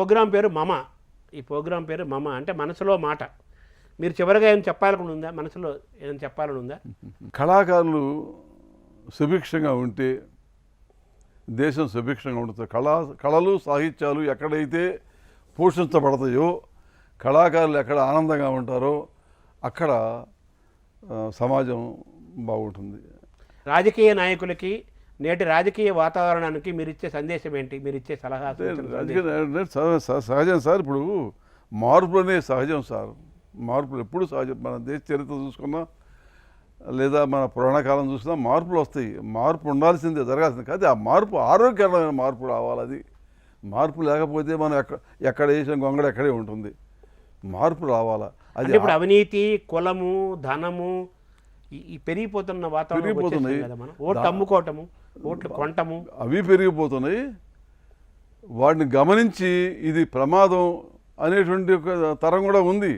Programme పేరు మమ. ఈ ప్రోగ్రాం పేరు మమ అంటే మనసులో మాట. మీరు చివరిగా ఏం చెప్పాలని ఉందా? మనసులో ఏదైనా చెప్పాలని ఉందా? కళాకారులు సుభిక్షంగా ఉంటే దేశం సుభిక్షంగా ఉంటుంది. కళలు సాహిత్యాలు ఎక్కడైతే పోషించబడతాయో, కళాకారులు ఎక్కడ ఆనందంగా ఉంటారో అక్కడ సమాజం బాగుంటుంది. రాజకీయ నాయకులకి నేటి రాజకీయ వాతావరణానికి మీరు ఇచ్చే సందేశం ఏంటి? మీరు ఇచ్చే సలహా? సహజం సార్. ఇప్పుడు మార్పులు అనేది సహజం సార్. మార్పులు ఎప్పుడు సహజం. మన దేశ చరిత్ర చూసుకున్నా లేదా మన పురాణకాలం చూసినా మార్పులు వస్తాయి. మార్పు ఉండాల్సిందే, జరగాల్సిందే. కానీ ఆ మార్పు ఆరోగ్యకరమైన మార్పు రావాలి. అది మార్పు లేకపోతే మనం ఎక్కడ వేసిన గొంగడ ఎక్కడే ఉంటుంది. మార్పు రావాలా. అది ఇప్పుడు అవినీతి, కులము, ధనము ఈ పెరిగిపోతున్న వాతావరణం కదా. మనం ఓట్లు అమ్ముకోవటము, ఓట్లు కొనటము అవి పెరిగిపోతున్నాయి. వాటిని గమనించి ఇది ప్రమాదం అనేటువంటి ఒక తరం కూడా ఉంది.